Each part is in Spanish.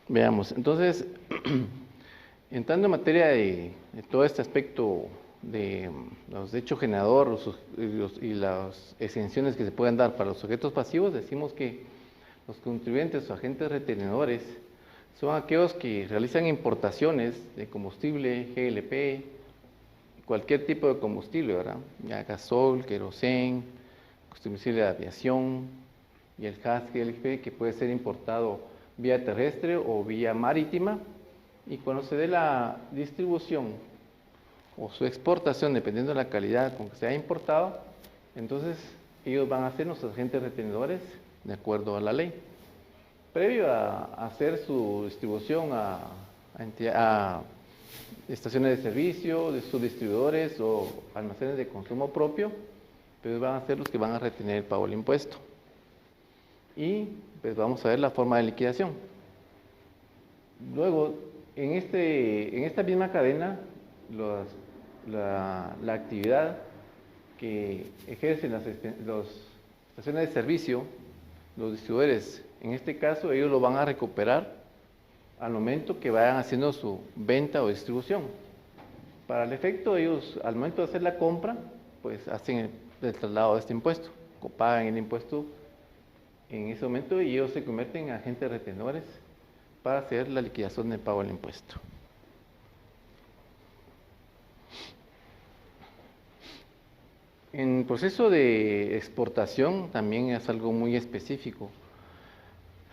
Veamos, entonces, entrando en materia de todo este aspecto de los derechos generador y las exenciones que se pueden dar para los sujetos pasivos, decimos que los contribuyentes o agentes retenedores son aquellos que realizan importaciones de combustible, GLP, cualquier tipo de combustible, ¿verdad? Ya gasol, querosén, combustible de aviación y el gas GLP, que puede ser importado vía terrestre o vía marítima, y cuando se dé la distribución o su exportación, dependiendo de la calidad con que se ha importado, entonces ellos van a ser nuestros agentes retenedores de acuerdo a la ley. Previo a hacer su distribución a estaciones de servicio, de subdistribuidores o almacenes de consumo propio, pues van a ser los que van a retener el pago del impuesto. Y pues vamos a ver la forma de liquidación. Luego, en esta misma cadena, la actividad que ejercen las estaciones de servicio, los distribuidores, en este caso ellos lo van a recuperar al momento que vayan haciendo su venta o distribución. Para el efecto, ellos al momento de hacer la compra, pues hacen el traslado de este impuesto, pagan el impuesto en ese momento y ellos se convierten en agentes retenedores para hacer la liquidación del pago del impuesto. En el proceso de exportación también es algo muy específico.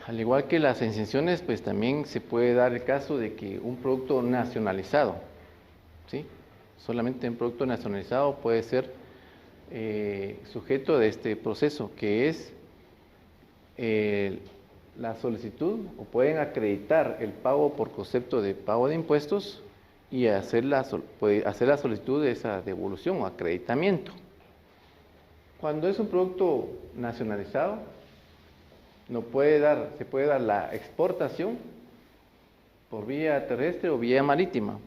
Al igual que las exenciones, pues también se puede dar el caso de que un producto nacionalizado, ¿sí? Solamente un producto nacionalizado puede ser sujeto de este proceso, que es la solicitud, o pueden acreditar el pago por concepto de pago de impuestos y hacer la solicitud de esa devolución o acreditamiento. Cuando es un producto nacionalizado, se puede dar la exportación por vía terrestre o vía marítima.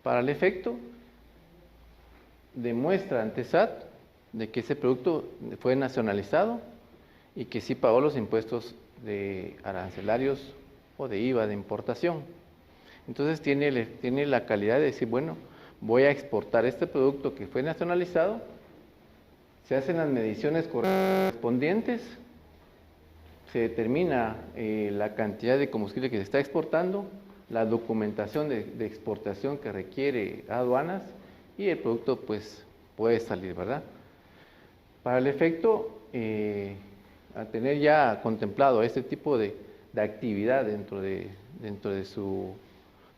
Para el efecto, demuestra ante SAT de que ese producto fue nacionalizado y que sí pagó los impuestos de arancelarios o de IVA de importación. Entonces tiene la calidad de decir, bueno, voy a exportar este producto que fue nacionalizado, se hacen las mediciones correspondientes, se determina la cantidad de combustible que se está exportando, la documentación de exportación que requiere aduanas y el producto pues puede salir, ¿verdad? Para el efecto, al tener ya contemplado este tipo de actividad dentro de su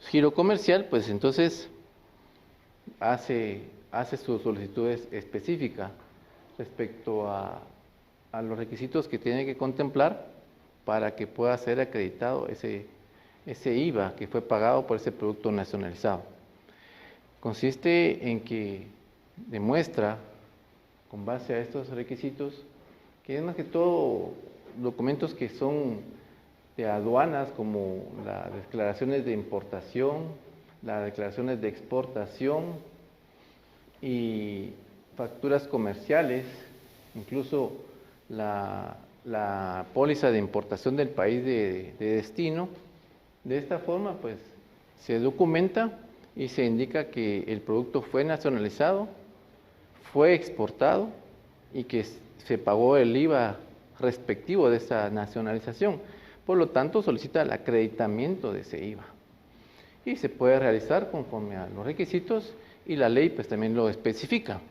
giro comercial, pues entonces hace su solicitud específica respecto a los requisitos que tiene que contemplar para que pueda ser acreditado ese IVA que fue pagado por ese producto nacionalizado. Consiste en que demuestra, con base a estos requisitos, que es más que todo documentos que son de aduanas, como las declaraciones de importación, las declaraciones de exportación y facturas comerciales, incluso la póliza de importación del país de destino. De esta forma, pues, se documenta y se indica que el producto fue nacionalizado, fue exportado y que se pagó el IVA respectivo de esa nacionalización. Por lo tanto, solicita el acreditamiento de ese IVA. Y se puede realizar conforme a los requisitos y la ley pues también lo especifica.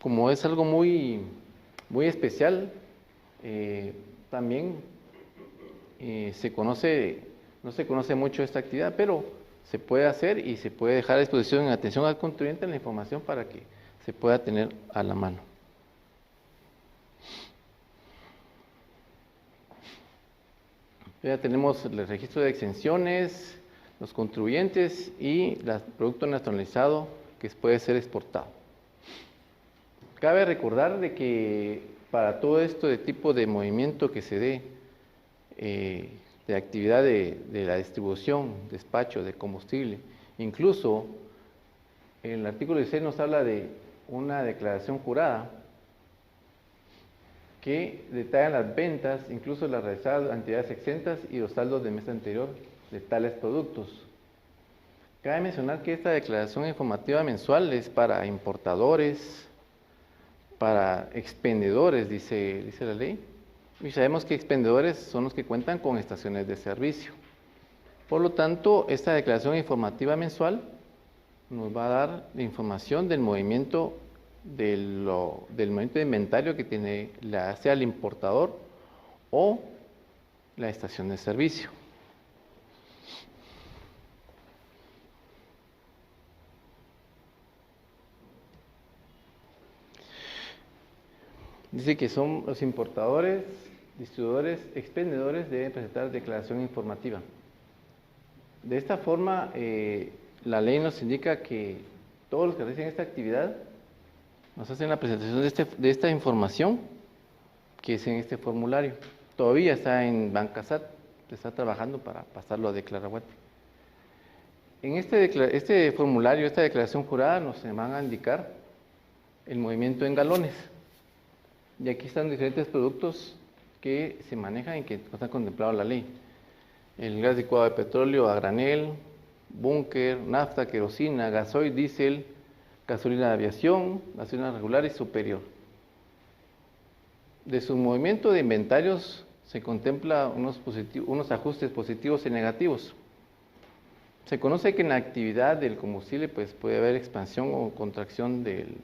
Como es algo muy especial, también no se conoce mucho esta actividad, pero se puede hacer y se puede dejar a disposición en atención al contribuyente la información para que se pueda tener a la mano. Ya tenemos el registro de exenciones, los contribuyentes y el producto nacionalizado que puede ser exportado. Cabe recordar de que para todo esto de tipo de movimiento que se dé, de actividad de la distribución, despacho de combustible, incluso el artículo 16 nos habla de una declaración jurada que detallan las ventas, incluso las realizadas a entidades exentas y los saldos del mes anterior de tales productos. Cabe mencionar que esta declaración informativa mensual es para importadores, para expendedores, dice la ley, y sabemos que expendedores son los que cuentan con estaciones de servicio. Por lo tanto, esta declaración informativa mensual nos va a dar la información del movimiento del movimiento de inventario que tiene sea el importador o la estación de servicio. Dice que son los importadores, distribuidores, expendedores deben presentar declaración informativa. De esta forma, la ley nos indica que todos los que realizan esta actividad nos hacen la presentación de esta información que es en este formulario. Todavía está en Bancasat, se está trabajando para pasarlo a Declarahuate. En este formulario, esta declaración jurada, nos van a indicar el movimiento en galones. Y aquí están diferentes productos que se manejan y que no están contemplados en la ley. El gas licuado de petróleo a granel, búnker, nafta, querosina, gasoil, diésel, gasolina de aviación, gasolina regular y superior. De su movimiento de inventarios se contempla unos ajustes positivos y negativos. Se conoce que en la actividad del combustible pues, puede haber expansión o contracción del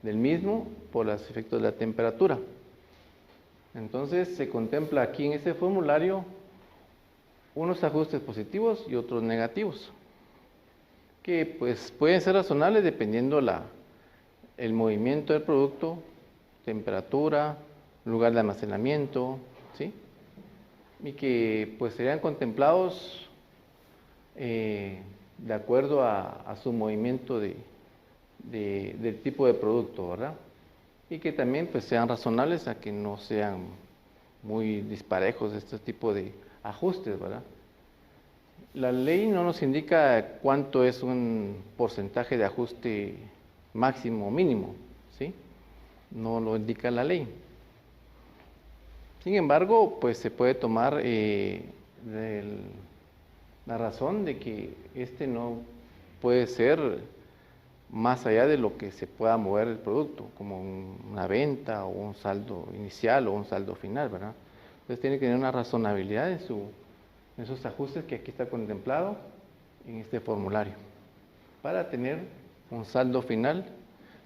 mismo por los efectos de la temperatura. Entonces se contempla aquí en este formulario unos ajustes positivos y otros negativos, que pues pueden ser razonables dependiendo el movimiento del producto, temperatura, lugar de almacenamiento, ¿sí? Y que pues serían contemplados de acuerdo a su movimiento del tipo de producto, ¿verdad? Y que también pues sean razonables, a que no sean muy disparejos este tipo de ajustes, ¿verdad? La ley no nos indica cuánto es un porcentaje de ajuste máximo o mínimo, ¿sí? No lo indica la ley. Sin embargo, pues se puede tomar la razón de que este no puede ser más allá de lo que se pueda mover el producto, como una venta o un saldo inicial o un saldo final, ¿verdad? Entonces tiene que tener una razonabilidad en esos ajustes que aquí está contemplado en este formulario, para tener un saldo final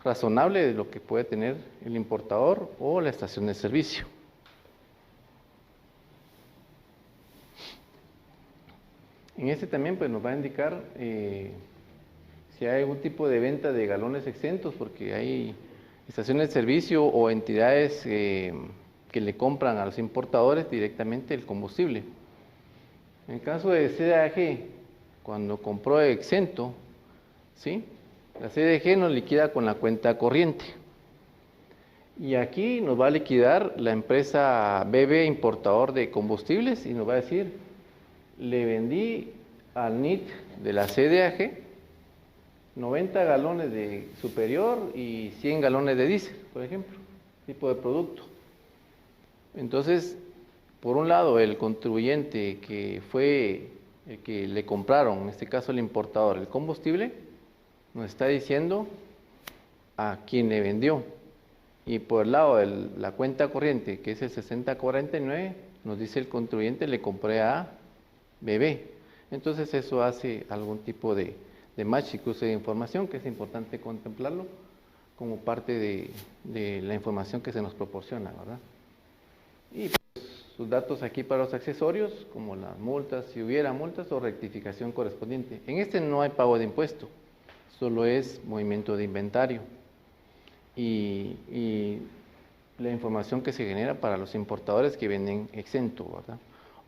razonable de lo que puede tener el importador o la estación de servicio. En este también pues, nos va a indicar si hay algún tipo de venta de galones exentos, porque hay estaciones de servicio o entidades que le compran a los importadores directamente el combustible. En el caso de CDAG, cuando compró exento, ¿sí? La CDG nos liquida con la cuenta corriente. Y aquí nos va a liquidar la empresa BB, importador de combustibles, y nos va a decir, le vendí al NIT de la CDAG 90 galones de superior y 100 galones de diésel, por ejemplo, tipo de producto. Entonces, por un lado, el contribuyente que fue el que le compraron, en este caso el importador, el combustible, nos está diciendo a quien le vendió. Y por el lado de la cuenta corriente, que es el 6049, nos dice el contribuyente, le compré a BB. Entonces eso hace algún tipo de match y cruce de información, que es importante contemplarlo como parte de la información que se nos proporciona, ¿verdad? Y pues, sus datos aquí para los accesorios, como las multas, si hubiera multas o rectificación correspondiente. En este no hay pago de impuesto, solo es movimiento de inventario. Y la información que se genera para los importadores que venden exento, ¿verdad?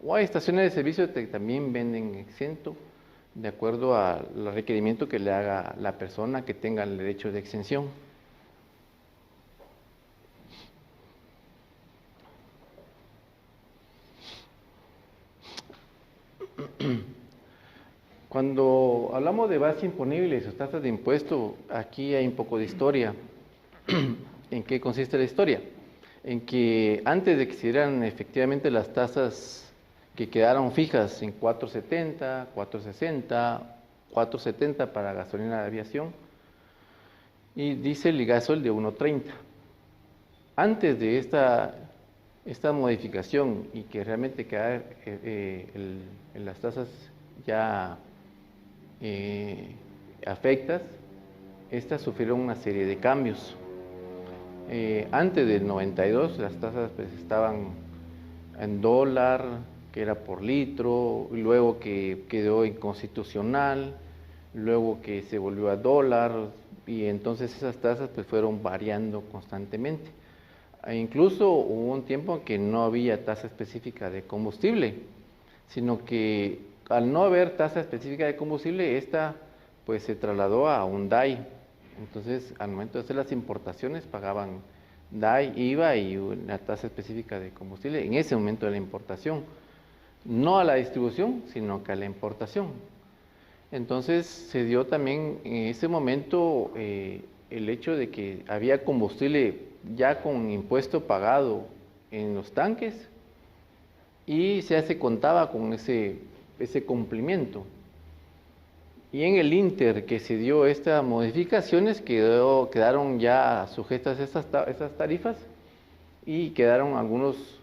O hay estaciones de servicio que también venden exento, de acuerdo al requerimiento que le haga la persona que tenga el derecho de exención. Cuando hablamos de base imponible y sus tasas de impuesto, aquí hay un poco de historia. ¿En qué consiste la historia? en que antes de que se dieran efectivamente las tasas que quedaron fijas en 4.70, 4.60, 4.70 para gasolina de aviación y diésel y gasol de 1.30. Antes de esta modificación y que realmente quedara en las tasas ya afectas, estas sufrieron una serie de cambios. Antes del 92 las tasas pues estaban en dólar, que era por litro, y luego que quedó inconstitucional, luego que se volvió a dólar, y entonces esas tasas pues fueron variando constantemente. E incluso hubo un tiempo en que no había tasa específica de combustible, sino que al no haber tasa específica de combustible, esta pues se trasladó a un DAI. Entonces, al momento de hacer las importaciones, pagaban DAI, IVA y una tasa específica de combustible en ese momento de la importación. No a la distribución, sino que a la importación. Entonces, se dio también en ese momento el hecho de que había combustible ya con impuesto pagado en los tanques y se contaba con ese cumplimiento. Y en el Inter que se dio estas modificaciones quedaron ya sujetas estas tarifas y quedaron algunos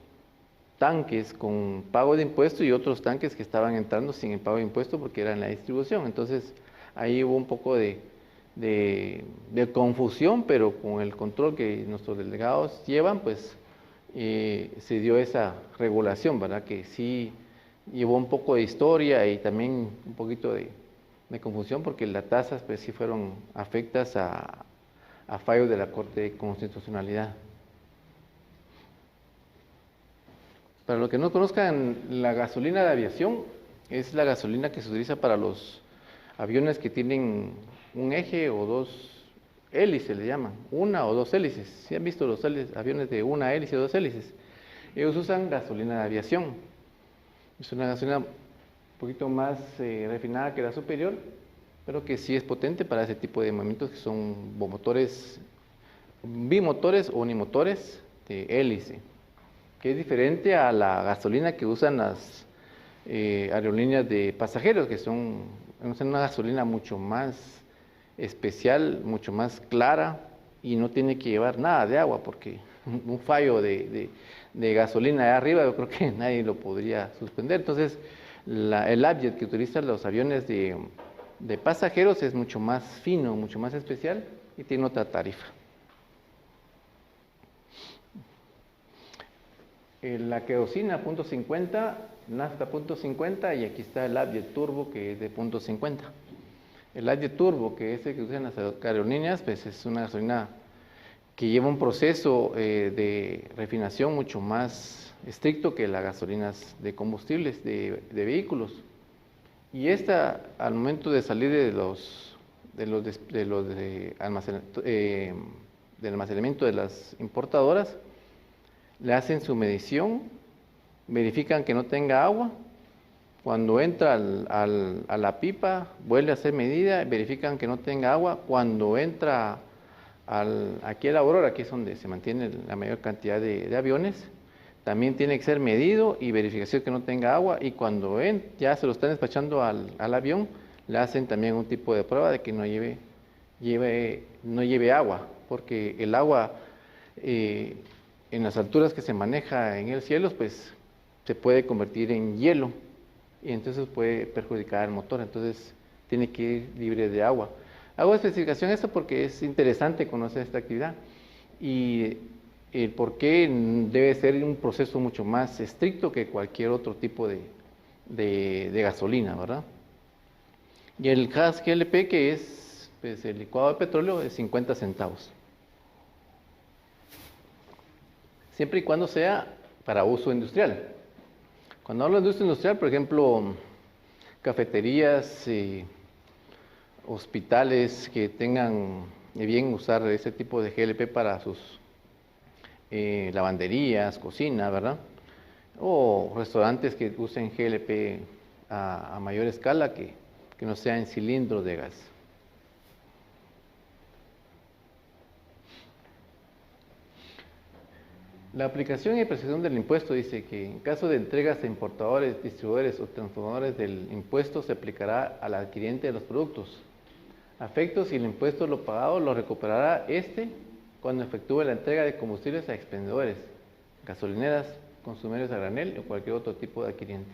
tanques con pago de impuesto y otros tanques que estaban entrando sin el pago de impuesto porque era en la distribución. Entonces ahí hubo un poco de confusión, pero con el control que nuestros delegados llevan, pues se dio esa regulación, ¿verdad? Que sí llevó un poco de historia y también un poquito de confusión porque las tasas pues sí fueron afectas a fallos de la Corte de Constitucionalidad. Para los que no conozcan, la gasolina de aviación es la gasolina que se utiliza para los aviones que tienen un eje o dos hélices, le llaman, una o dos hélices. ¿Sí han visto los aviones de una hélice o dos hélices? Ellos usan gasolina de aviación. Es una gasolina un poquito más refinada que la superior, pero que sí es potente para ese tipo de movimientos que son bimotores o unimotores de hélice, que es diferente a la gasolina que usan las aerolíneas de pasajeros, que usan una gasolina mucho más especial, mucho más clara y no tiene que llevar nada de agua, porque un fallo de gasolina de arriba yo creo que nadie lo podría suspender. Entonces el abjet que utilizan los aviones de pasajeros es mucho más fino, mucho más especial y tiene otra tarifa. La querosina .50, nafta .50 y aquí está el abjet turbo que es de .50. El abjet turbo, que es el que usan las aerolíneas, pues es una gasolina que lleva un proceso de refinación mucho más estricto que las gasolinas de combustibles de vehículos. Y esta, al momento de salir del almacenamiento de las importadoras, le hacen su medición, verifican que no tenga agua. Cuando entra a la pipa, vuelve a hacer medida, verifican que no tenga agua. Cuando entra aquí a la Aurora, que es donde se mantiene la mayor cantidad de aviones, también tiene que ser medido y verificación que no tenga agua. Y cuando ya se lo están despachando al avión, le hacen también un tipo de prueba de que no lleve agua, porque el agua en las alturas que se maneja en el cielo, pues se puede convertir en hielo y entonces puede perjudicar al motor. Entonces tiene que ir libre de agua. Hago especificación esto porque es interesante conocer esta actividad y el por qué debe ser un proceso mucho más estricto que cualquier otro tipo de gasolina, ¿verdad? Y el gas GLP, que es pues, el licuado de petróleo, de 50 centavos. Siempre y cuando sea para uso industrial. Cuando hablo de industria industrial, por ejemplo, cafeterías, hospitales que tengan bien usar ese tipo de GLP para sus lavanderías, cocina, ¿verdad? O restaurantes que usen GLP a mayor escala, que no sea en cilindros de gas. La aplicación y percepción del impuesto dice que en caso de entregas a importadores, distribuidores o transformadores del impuesto se aplicará al adquiriente de los productos. A efectos si el impuesto lo pagado lo recuperará cuando efectúe la entrega de combustibles a expendedores, gasolineras, consumidores a granel o cualquier otro tipo de adquiriente.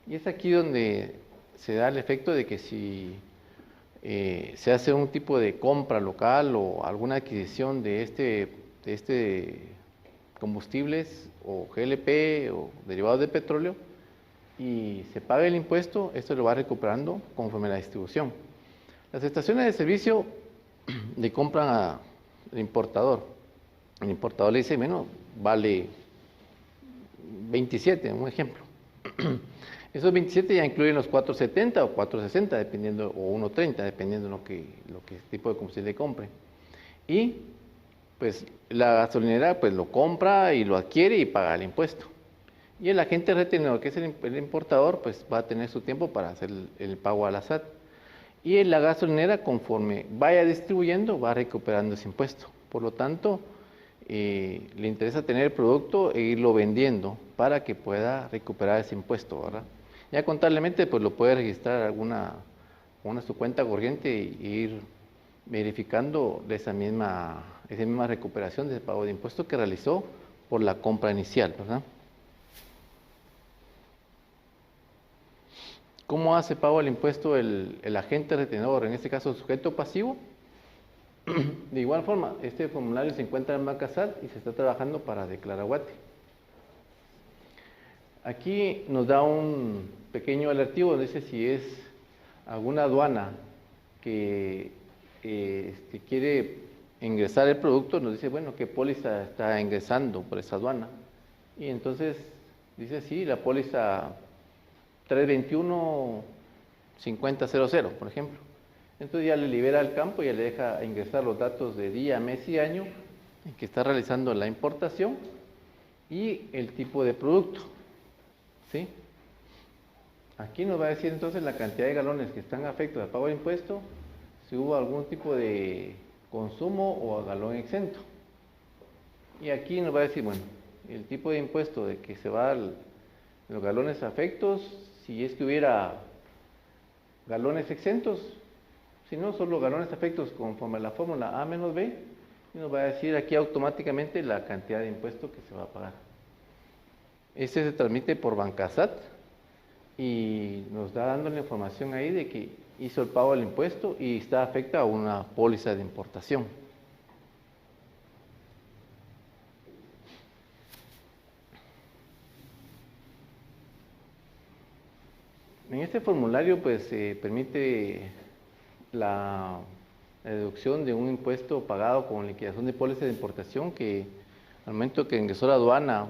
Y es aquí donde se da el efecto de que si se hace un tipo de compra local o alguna adquisición de este combustibles o GLP o derivados de petróleo y se paga el impuesto, esto lo va recuperando conforme a la distribución. Las estaciones de servicio le compran al importador. El importador le dice, bueno, vale 27, un ejemplo. Esos 27 ya incluyen los 4.70 o 4.60, dependiendo, o 1.30, dependiendo de lo que tipo de combustible compre. Y pues la gasolinera pues lo compra y lo adquiere y paga el impuesto. Y el agente retenedor, que es el importador, pues va a tener su tiempo para hacer el pago a la SAT. Y en la gasolinera, conforme vaya distribuyendo, va recuperando ese impuesto. Por lo tanto, le interesa tener el producto e irlo vendiendo para que pueda recuperar ese impuesto, ¿verdad? Ya contablemente, pues lo puede registrar alguna su cuenta corriente y ir verificando de esa misma recuperación de pago de impuesto que realizó por la compra inicial, ¿verdad? ¿Cómo hace pago el impuesto el agente retenedor, en este caso el sujeto pasivo? De igual forma, este formulario se encuentra en Banca SAT y se está trabajando para Declaraguate. Aquí nos da un pequeño alertivo donde dice si es alguna aduana que quiere ingresar el producto, nos dice, bueno, ¿qué póliza está ingresando por esa aduana? Y entonces dice, sí, la póliza 321-5000, por ejemplo. Entonces ya le libera el campo, ya le deja ingresar los datos de día, mes y año en que está realizando la importación y el tipo de producto. ¿Sí? Aquí nos va a decir entonces la cantidad de galones que están afectos al pago de impuesto, si hubo algún tipo de consumo o galón exento. Y aquí nos va a decir, bueno, el tipo de impuesto de que se va los galones afectos, si es que hubiera galones exentos, si no, solo galones afectos conforme a la fórmula A menos B, y nos va a decir aquí automáticamente la cantidad de impuesto que se va a pagar. Este se transmite por Bancasat y nos da dando la información ahí de que hizo el pago del impuesto y está afecta a una póliza de importación. En este formulario pues permite la deducción de un impuesto pagado con liquidación de póliza de importación que al momento que ingresó a la aduana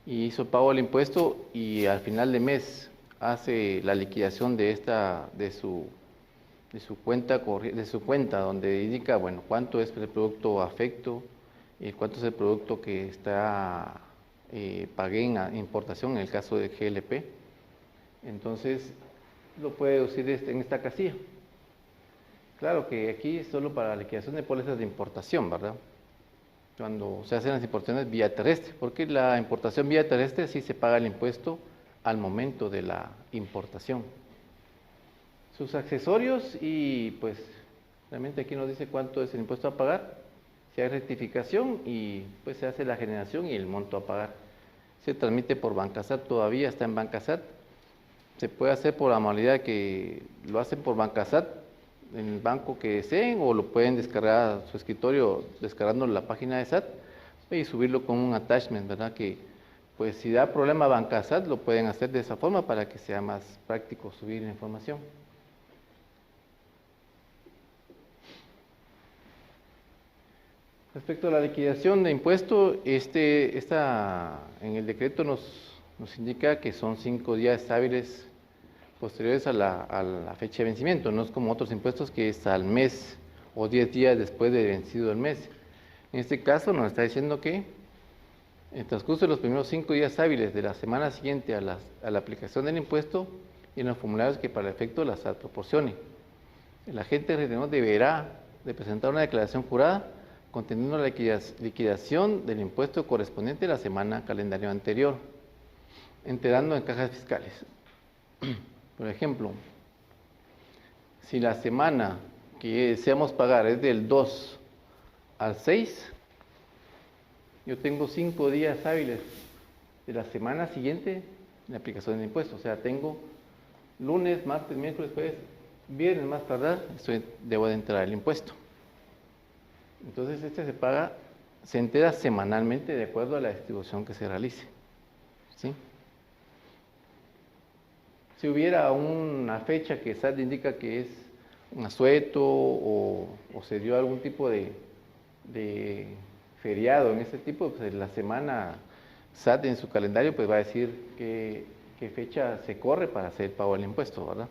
y hizo el pago del impuesto y al final de mes hace la liquidación de su cuenta donde indica, bueno, cuánto es el producto afecto y cuánto es el producto que está pagué en importación en el caso de GLP. Entonces lo puede deducir en esta casilla. Claro que aquí es solo para la liquidación de pólizas de importación, ¿verdad? Cuando se hacen las importaciones vía terrestre, porque la importación vía terrestre sí se paga el impuesto al momento de la importación. Sus accesorios y pues realmente aquí nos dice cuánto es el impuesto a pagar, si hay rectificación y pues se hace la generación y el monto a pagar. Se transmite por Bancasat, todavía está en Bancasat. Se puede hacer por la modalidad que lo hacen por Bancasat en el banco que deseen o lo pueden descargar a su escritorio descargando la página de SAT y subirlo con un attachment, ¿verdad? Que pues si da problema Bancasat lo pueden hacer de esa forma para que sea más práctico subir la información. Respecto a la liquidación de impuesto, en el decreto nos indica que son 5 días hábiles posteriores a la fecha de vencimiento, no es como otros impuestos que es al mes o 10 días después de vencido el mes. En este caso nos está diciendo que en el transcurso de los primeros 5 días hábiles de la semana siguiente a la aplicación del impuesto y en los formularios que para el efecto la SAT proporcione. El agente retenedor deberá de presentar una declaración jurada conteniendo la liquidación del impuesto correspondiente a la semana calendario anterior, enterando en cajas fiscales. Por ejemplo, si la semana que deseamos pagar es del 2 al 6, yo tengo 5 días hábiles de la semana siguiente de aplicación del impuesto. O sea, tengo lunes, martes, miércoles, jueves, viernes más tardar, debo de entrar el impuesto. Entonces se entera semanalmente de acuerdo a la distribución que se realice. ¿Sí? Si hubiera una fecha que SAT indica que es un asueto o se dio algún tipo de feriado en ese tipo, pues la semana SAT en su calendario pues va a decir qué fecha se corre para hacer el pago del impuesto, ¿verdad?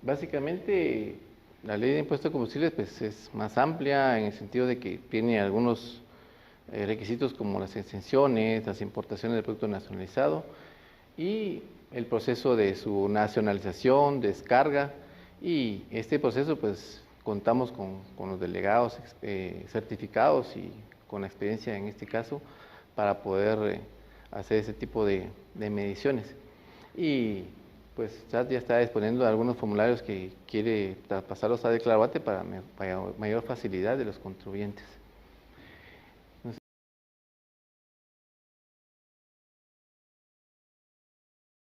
Básicamente, la ley de impuesto de combustibles pues, es más amplia en el sentido de que tiene algunos requisitos como las exenciones, las importaciones del producto nacionalizado y el proceso de su nacionalización, descarga, y este proceso pues contamos con los delegados certificados y con experiencia en este caso para poder hacer ese tipo de mediciones. Y pues SAT ya está disponiendo de algunos formularios que quiere pasarlos a Declarabate para mayor facilidad de los contribuyentes.